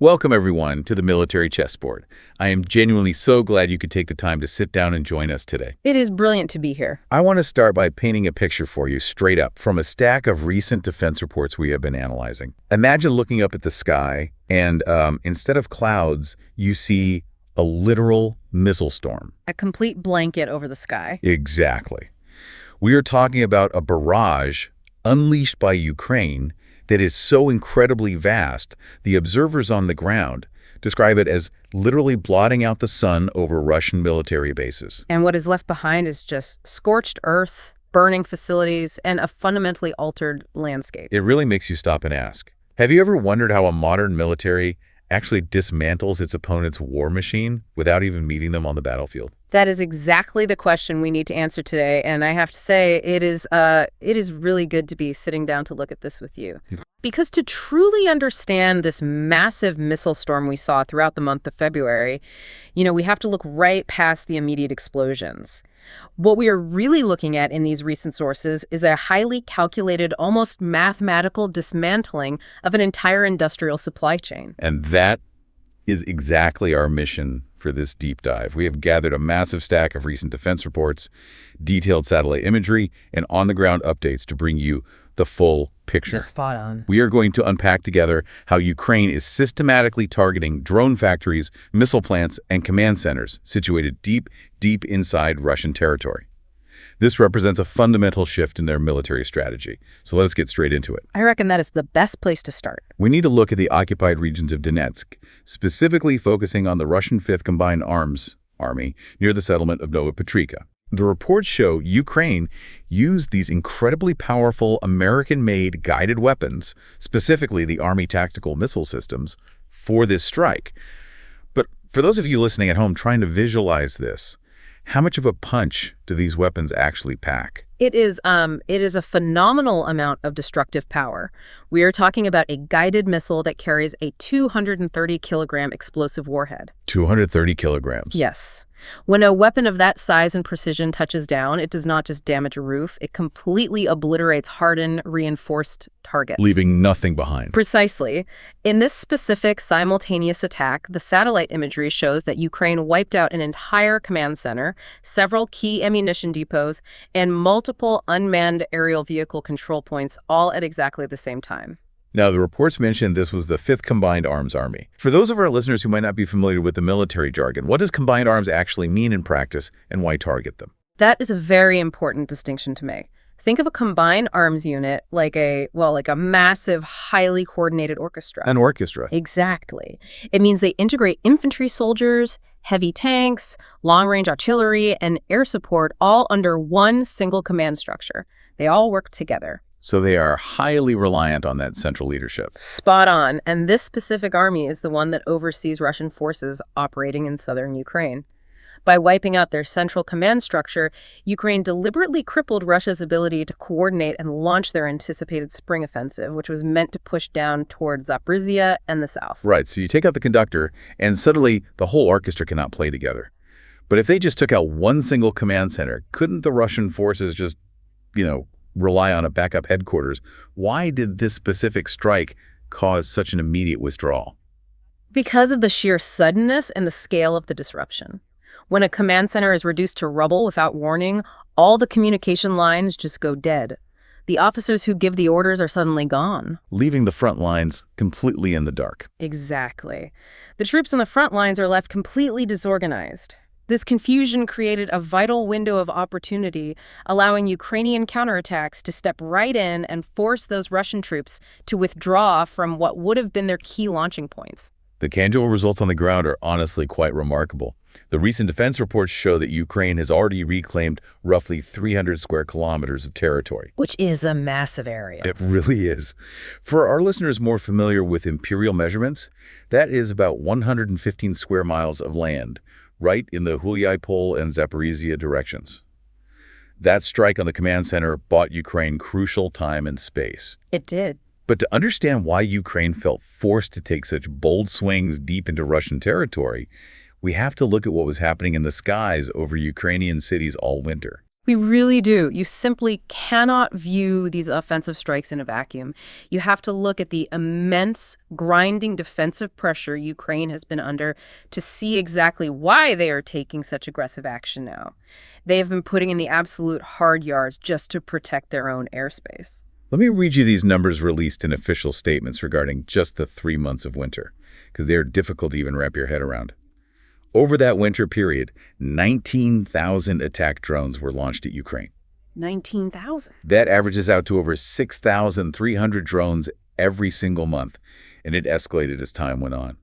Welcome, everyone, to the Military Chessboard. I am genuinely so glad you could take the time to sit down and join us today. It is brilliant to be here. I want to start by painting a picture for you straight up from a stack of recent defense reports we have been analyzing. Imagine looking up at the sky and instead of clouds, you see a literal missile storm. A complete blanket over the sky. Exactly. We are talking about a barrage unleashed by Ukraine that is so incredibly vast, the observers on the ground describe it as literally blotting out the sun over Russian military bases. And what is left behind is just scorched earth, burning facilities, and a fundamentally altered landscape. It really makes you stop and ask, have you ever wondered how a modern military actually dismantles its opponent's war machine without even meeting them on the battlefield? That is exactly the question we need to answer today, and I have to say it is really good to be sitting down to look at this with you. Because to truly understand this massive missile storm we saw throughout the month of February, we have to look right past the immediate explosions. What we are really looking at in these recent sources is a highly calculated, almost mathematical dismantling of an entire industrial supply chain. And that is exactly our mission for this deep dive. We have gathered a massive stack of recent defense reports, detailed satellite imagery, and on-the-ground updates to bring you the full picture. You're spot on. We are going to unpack together how Ukraine is systematically targeting drone factories, missile plants, and command centers situated deep, deep inside Russian territory. This represents a fundamental shift in their military strategy. So let's get straight into it. I reckon that is the best place to start. We need to look at the occupied regions of Donetsk, specifically focusing on the Russian 5th Combined Arms Army near the settlement of Novopetrivka. The reports show Ukraine used these incredibly powerful American-made guided weapons, specifically the Army tactical missile systems, for this strike. But for those of you listening at home trying to visualize this, how much of a punch do these weapons actually pack? It is a phenomenal amount of destructive power. We are talking about a guided missile that carries a 230-kilogram explosive warhead. 230 kilograms. Yes. When a weapon of that size and precision touches down, it does not just damage a roof, it completely obliterates hardened, reinforced targets. Leaving nothing behind. Precisely. In this specific simultaneous attack, the satellite imagery shows that Ukraine wiped out an entire command center, several key ammunition depots, and multiple unmanned aerial vehicle control points, all at exactly the same time. Now, the reports mentioned this was the 5th Combined Arms Army. For those of our listeners who might not be familiar with the military jargon, what does combined arms actually mean in practice and why target them? That is a very important distinction to make. Think of a combined arms unit like a massive, highly coordinated orchestra. An orchestra. Exactly. It means they integrate infantry soldiers, heavy tanks, long-range artillery, and air support all under one single command structure. They all work together. So they are highly reliant on that central leadership. Spot on. And this specific army is the one that oversees Russian forces operating in southern Ukraine. By wiping out their central command structure, Ukraine deliberately crippled Russia's ability to coordinate and launch their anticipated spring offensive, which was meant to push down towards Zaporizhia and the south. Right, so you take out the conductor, and suddenly the whole orchestra cannot play together. But if they just took out one single command center, couldn't the Russian forces just, rely on a backup headquarters? Why did this specific strike cause such an immediate withdrawal? Because of the sheer suddenness and the scale of the disruption. When a command center is reduced to rubble without warning, all the communication lines just go dead. The officers who give the orders are suddenly gone. Leaving the front lines completely in the dark. Exactly. The troops on the front lines are left completely disorganized. This confusion created a vital window of opportunity, allowing Ukrainian counterattacks to step right in and force those Russian troops to withdraw from what would have been their key launching points. The tangible results on the ground are honestly quite remarkable. The recent defense reports show that Ukraine has already reclaimed roughly 300 square kilometers of territory. Which is a massive area. It really is. For our listeners more familiar with imperial measurements, that is about 115 square miles of land, right in the Huliaipol and Zaporizhia directions. That strike on the command center bought Ukraine crucial time and space. It did. But to understand why Ukraine felt forced to take such bold swings deep into Russian territory, we have to look at what was happening in the skies over Ukrainian cities all winter. We really do. You simply cannot view these offensive strikes in a vacuum. You have to look at the immense, grinding defensive pressure Ukraine has been under to see exactly why they are taking such aggressive action now. They have been putting in the absolute hard yards just to protect their own airspace. Let me read you these numbers released in official statements regarding just the 3 months of winter, because they are difficult to even wrap your head around. Over that winter period, 19,000 attack drones were launched at Ukraine. 19,000. That averages out to over 6,300 drones every single month, and it escalated as time went on.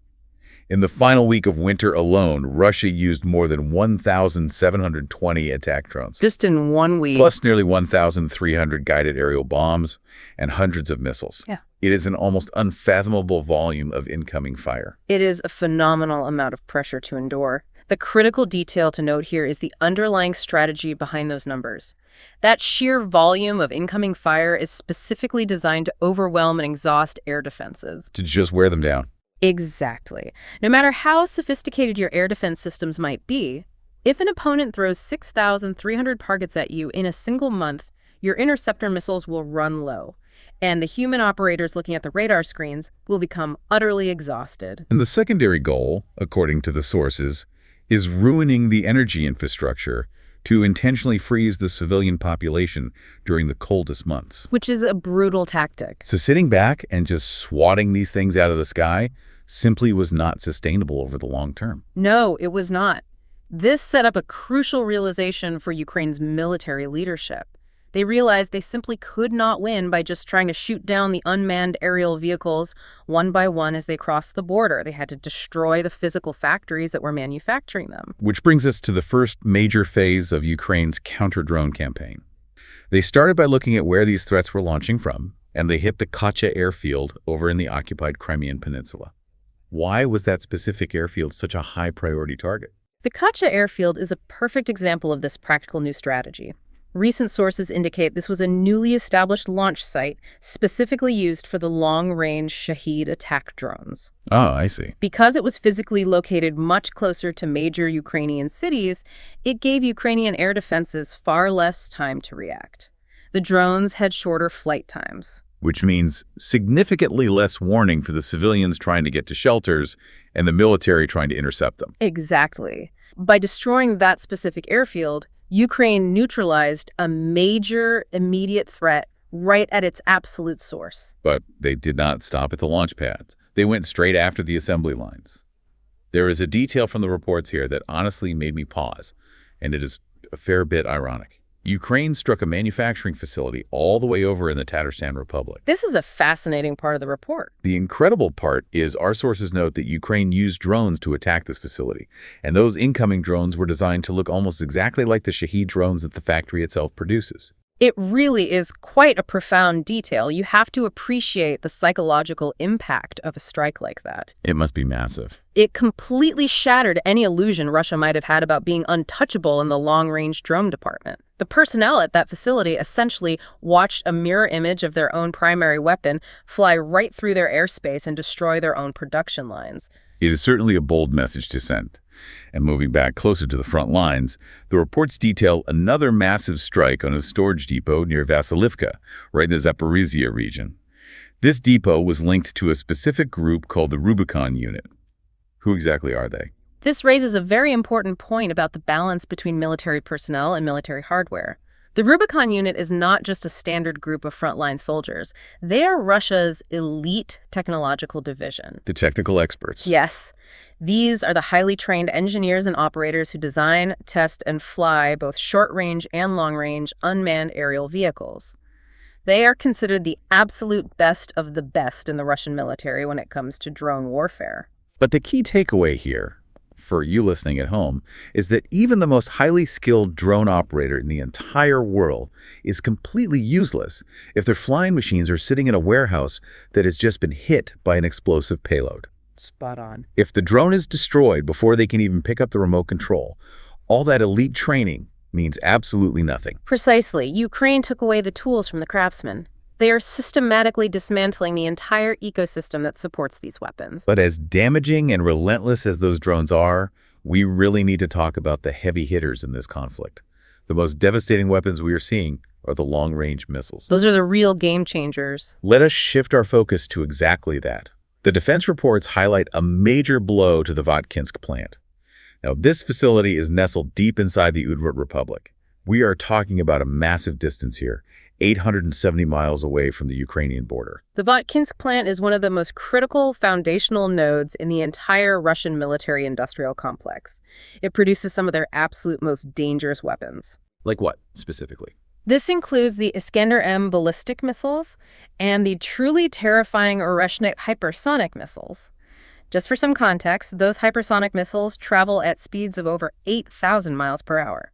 In the final week of winter alone, Russia used more than 1,720 attack drones. Just in 1 week. Plus nearly 1,300 guided aerial bombs and hundreds of missiles. Yeah. It is an almost unfathomable volume of incoming fire. It is a phenomenal amount of pressure to endure. The critical detail to note here is the underlying strategy behind those numbers. That sheer volume of incoming fire is specifically designed to overwhelm and exhaust air defenses. To just wear them down. Exactly. No matter how sophisticated your air defense systems might be, if an opponent throws 6,300 targets at you in a single month, your interceptor missiles will run low, and the human operators looking at the radar screens will become utterly exhausted. And the secondary goal, according to the sources, is ruining the energy infrastructure to intentionally freeze the civilian population during the coldest months. Which is a brutal tactic. So sitting back and just swatting these things out of the sky simply was not sustainable over the long term. No, it was not. This set up a crucial realization for Ukraine's military leadership. They realized they simply could not win by just trying to shoot down the unmanned aerial vehicles one by one as they crossed the border. They had to destroy the physical factories that were manufacturing them. Which brings us to the first major phase of Ukraine's counter-drone campaign. They started by looking at where these threats were launching from, and they hit the Kacha airfield over in the occupied Crimean Peninsula. Why was that specific airfield such a high-priority target? The Kacha airfield is a perfect example of this practical new strategy. Recent sources indicate this was a newly established launch site specifically used for the long-range Shahed attack drones. Oh, I see. Because it was physically located much closer to major Ukrainian cities, it gave Ukrainian air defenses far less time to react. The drones had shorter flight times. Which means significantly less warning for the civilians trying to get to shelters and the military trying to intercept them. Exactly. By destroying that specific airfield, Ukraine neutralized a major immediate threat right at its absolute source. But they did not stop at the launch pads. They went straight after the assembly lines. There is a detail from the reports here that honestly made me pause, and it is a fair bit ironic. Ukraine struck a manufacturing facility all the way over in the Tatarstan Republic. This is a fascinating part of the report. The incredible part is our sources note that Ukraine used drones to attack this facility, and those incoming drones were designed to look almost exactly like the Shahed drones that the factory itself produces. It really is quite a profound detail. You have to appreciate the psychological impact of a strike like that. It must be massive. It completely shattered any illusion Russia might have had about being untouchable in the long-range drone department. The personnel at that facility essentially watched a mirror image of their own primary weapon fly right through their airspace and destroy their own production lines. It is certainly a bold message to send. And moving back closer to the front lines, the reports detail another massive strike on a storage depot near Vasilivka, right in the Zaporizhia region. This depot was linked to a specific group called the Rubicon Unit. Who exactly are they? This raises a very important point about the balance between military personnel and military hardware. The Rubicon Unit is not just a standard group of frontline soldiers. They are Russia's elite technological division. The technical experts. Yes. These are the highly trained engineers and operators who design, test, and fly both short-range and long-range unmanned aerial vehicles. They are considered the absolute best of the best in the Russian military when it comes to drone warfare. But the key takeaway here, for you listening at home, is that even the most highly skilled drone operator in the entire world is completely useless if their flying machines are sitting in a warehouse that has just been hit by an explosive payload. Spot on. If the drone is destroyed before they can even pick up the remote control, all that elite training means absolutely nothing. Precisely. Ukraine took away the tools from the craftsmen. They are systematically dismantling the entire ecosystem that supports these weapons. But as damaging and relentless as those drones are, we really need to talk about the heavy hitters in this conflict. The most devastating weapons we are seeing are the long-range missiles. Those are the real game changers. Let us shift our focus to exactly that. The defense reports highlight a major blow to the Votkinsk plant. Now, this facility is nestled deep inside the Udmurt Republic. We are talking about a massive distance here, 870 miles away from the Ukrainian border. The Votkinsk plant is one of the most critical foundational nodes in the entire Russian military-industrial complex. It produces some of their absolute most dangerous weapons. Like what, specifically? This includes the Iskander-M ballistic missiles and the truly terrifying Oreshnik hypersonic missiles. Just for some context, those hypersonic missiles travel at speeds of over 8,000 miles per hour.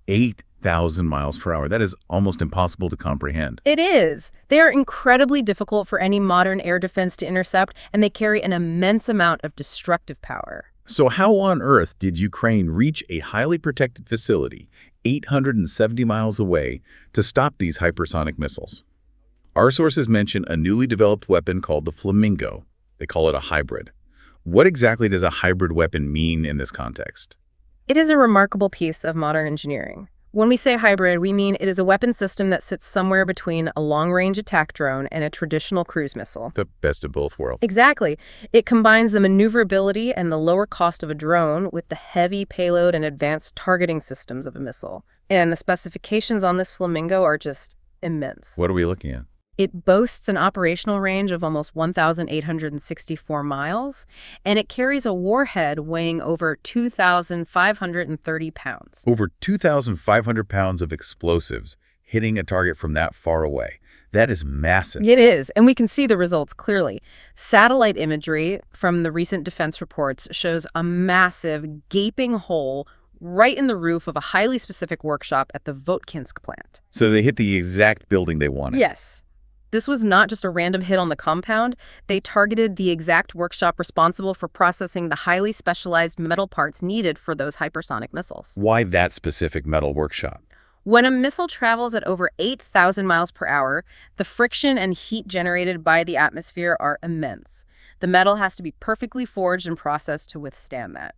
8,000 miles per hour. That is almost impossible to comprehend. It is. They are incredibly difficult for any modern air defense to intercept, and they carry an immense amount of destructive power. So how on earth did Ukraine reach a highly protected facility 870 miles away to stop these hypersonic missiles? Our sources mention a newly developed weapon called the Flamingo. They call it a hybrid. What exactly does a hybrid weapon mean in this context? It is a remarkable piece of modern engineering. When we say hybrid, we mean it is a weapon system that sits somewhere between a long-range attack drone and a traditional cruise missile. The best of both worlds. Exactly. It combines the maneuverability and the lower cost of a drone with the heavy payload and advanced targeting systems of a missile. And the specifications on this Flamingo are just immense. What are we looking at? It boasts an operational range of almost 1,864 miles, and it carries a warhead weighing over 2,530 pounds. Over 2,500 pounds of explosives hitting a target from that far away. That is massive. It is, and we can see the results clearly. Satellite imagery from the recent defense reports shows a massive, gaping hole right in the roof of a highly specific workshop at the Votkinsk plant. So they hit the exact building they wanted. Yes. This was not just a random hit on the compound. They targeted the exact workshop responsible for processing the highly specialized metal parts needed for those hypersonic missiles. Why that specific metal workshop? When a missile travels at over 8,000 miles per hour, the friction and heat generated by the atmosphere are immense. The metal has to be perfectly forged and processed to withstand that.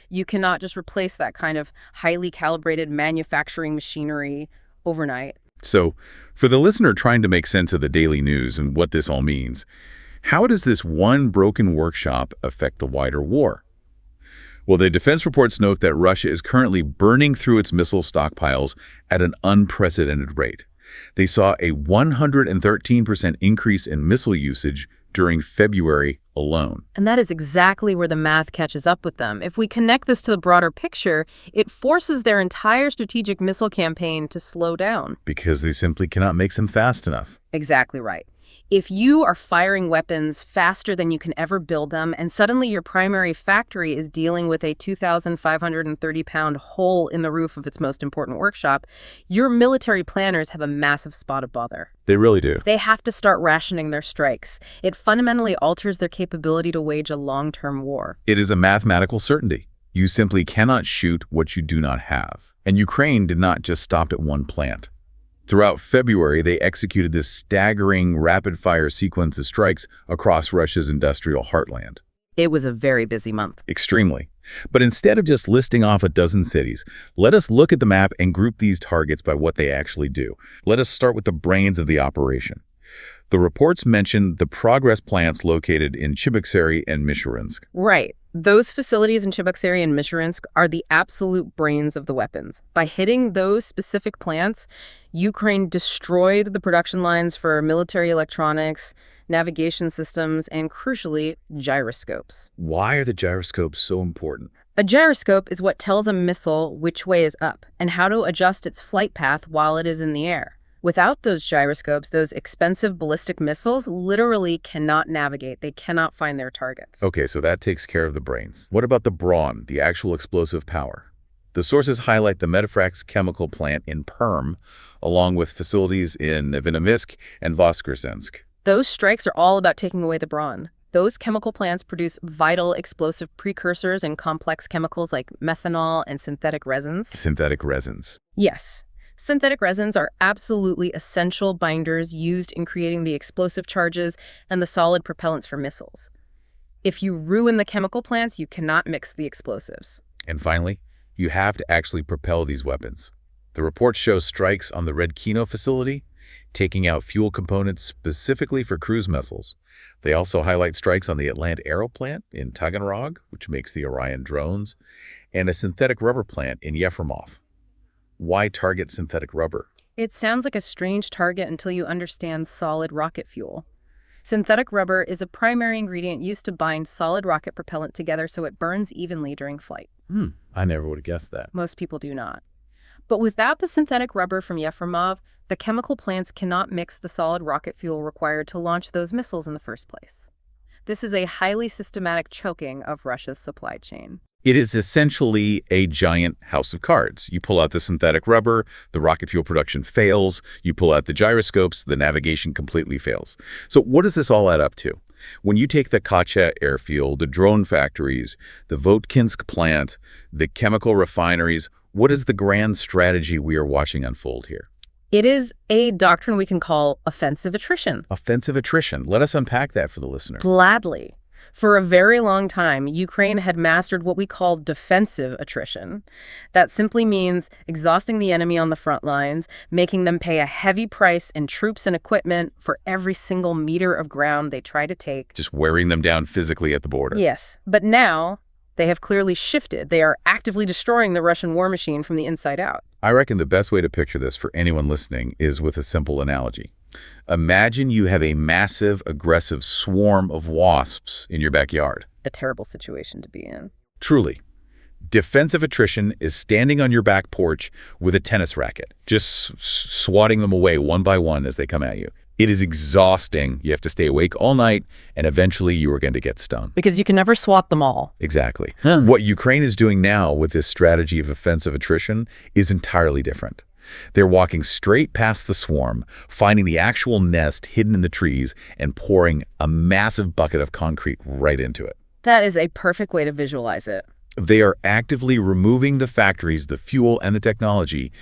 You cannot just replace that kind of highly calibrated manufacturing machinery overnight. So, for the listener trying to make sense of the daily news and what this all means, how does this one broken workshop affect the wider war? Well, the defense reports note that Russia is currently burning through its missile stockpiles at an unprecedented rate. They saw a 113% increase in missile usage during February alone. And that is exactly where the math catches up with them. If we connect this to the broader picture, it forces their entire strategic missile campaign to slow down. Because they simply cannot make them fast enough. Exactly right. If you are firing weapons faster than you can ever build them, and suddenly your primary factory is dealing with a 2,530-pound hole in the roof of its most important workshop, your military planners have a massive spot of bother. They really do. They have to start rationing their strikes. It fundamentally alters their capability to wage a long-term war. It is a mathematical certainty. You simply cannot shoot what you do not have. And Ukraine did not just stop at one plant. Throughout February, they executed this staggering rapid-fire sequence of strikes across Russia's industrial heartland. It was a very busy month. Extremely. But instead of just listing off a dozen cities, let us look at the map and group these targets by what they actually do. Let us start with the brains of the operation. The reports mention the progress plants located in Cheboksary and Mishurynsk. Right. Those facilities in Cheboksary and Mishurynsk are the absolute brains of the weapons. By hitting those specific plants, Ukraine destroyed the production lines for military electronics, navigation systems, and crucially, gyroscopes. Why are the gyroscopes so important? A gyroscope is what tells a missile which way is up and how to adjust its flight path while it is in the air. Without those gyroscopes, those expensive ballistic missiles literally cannot navigate. They cannot find their targets. Okay, so that takes care of the brains. What about the brawn, the actual explosive power? The sources highlight the Medifrax chemical plant in Perm, along with facilities in Vinomysk and Voskresensk. Those strikes are all about taking away the brawn. Those chemical plants produce vital explosive precursors and complex chemicals like methanol and synthetic resins. Synthetic resins. Yes. Synthetic resins are absolutely essential binders used in creating the explosive charges and the solid propellants for missiles. If you ruin the chemical plants, you cannot mix the explosives. And finally, you have to actually propel these weapons. The report shows strikes on the Red Kino facility, taking out fuel components specifically for cruise missiles. They also highlight strikes on the Atlant Aero plant in Taganrog, which makes the Orion drones, and a synthetic rubber plant in Yefremov. Why target synthetic rubber? It sounds like a strange target until you understand solid rocket fuel. Synthetic rubber is a primary ingredient used to bind solid rocket propellant together so it burns evenly during flight. I never would have guessed that. Most people do not. But without the synthetic rubber from Yefremov, the chemical plants cannot mix the solid rocket fuel required to launch those missiles in the first place. This is a highly systematic choking of Russia's supply chain. It is essentially a giant house of cards. You pull out the synthetic rubber, the rocket fuel production fails. You pull out the gyroscopes, the navigation completely fails. So what does this all add up to? When you take the Kacha airfield, the drone factories, the Votkinsk plant, the chemical refineries, what is the grand strategy we are watching unfold here? It is a doctrine we can call offensive attrition. Offensive attrition. Let us unpack that for the listener. Gladly. For a very long time, Ukraine had mastered what we call defensive attrition. That simply means exhausting the enemy on the front lines, making them pay a heavy price in troops and equipment for every single meter of ground they try to take. Just wearing them down physically at the border. Yes, but now they have clearly shifted. They are actively destroying the Russian war machine from the inside out. I reckon the best way to picture this for anyone listening is with a simple analogy. Imagine you have a massive, aggressive swarm of wasps in your backyard. A terrible situation to be in. Truly. Defensive attrition is standing on your back porch with a tennis racket, just swatting them away one by one as they come at you. It is exhausting. You have to stay awake all night, and eventually you are going to get stung. Because you can never swat them all. Exactly. What Ukraine is doing now with this strategy of offensive attrition is entirely different. They're walking straight past the swarm, finding the actual nest hidden in the trees, and pouring a massive bucket of concrete right into it. That is a perfect way to visualize it. They are actively removing the factories, the fuel, and the technology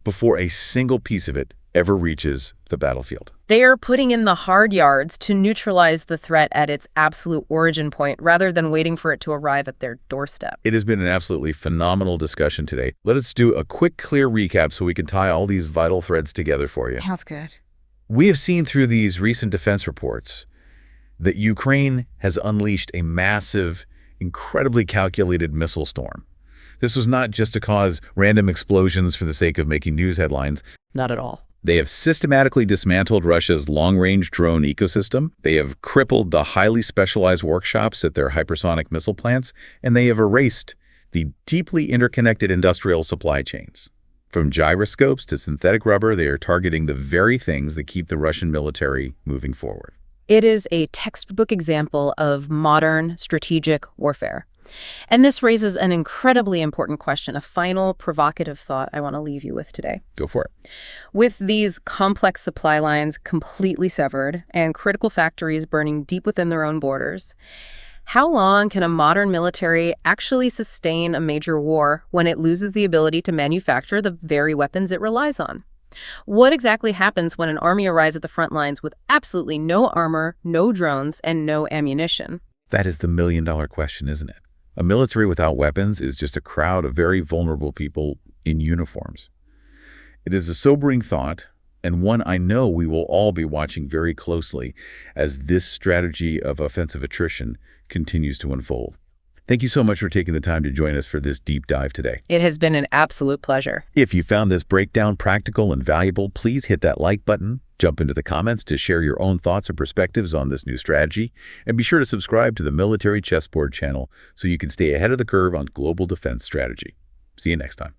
before a single piece of it ever reaches the battlefield. They are putting in the hard yards to neutralize the threat at its absolute origin point rather than waiting for it to arrive at their doorstep. It has been an absolutely phenomenal discussion today. Let us do a quick, clear recap so we can tie all these vital threads together for you. Sounds good. We have seen through these recent defense reports that Ukraine has unleashed a massive, incredibly calculated missile storm. This was not just to cause random explosions for the sake of making news headlines. Not at all. They have systematically dismantled Russia's long-range drone ecosystem. They have crippled the highly specialized workshops at their hypersonic missile plants, and they have erased the deeply interconnected industrial supply chains. From gyroscopes to synthetic rubber, they are targeting the very things that keep the Russian military moving forward. It is a textbook example of modern strategic warfare. And this raises an incredibly important question, a final provocative thought I want to leave you with today. Go for it. With these complex supply lines completely severed and critical factories burning deep within their own borders, how long can a modern military actually sustain a major war when it loses the ability to manufacture the very weapons it relies on? What exactly happens when an army arrives at the front lines with absolutely no armor, no drones, and no ammunition? That is the million-dollar question, isn't it? A military without weapons is just a crowd of very vulnerable people in uniforms. It is a sobering thought, and one I know we will all be watching very closely as this strategy of offensive attrition continues to unfold. Thank you so much for taking the time to join us for this deep dive today. It has been an absolute pleasure. If you found this breakdown practical and valuable, please hit that like button, jump into the comments to share your own thoughts and perspectives on this new strategy, and be sure to subscribe to the Military Chessboard channel so you can stay ahead of the curve on global defense strategy. See you next time.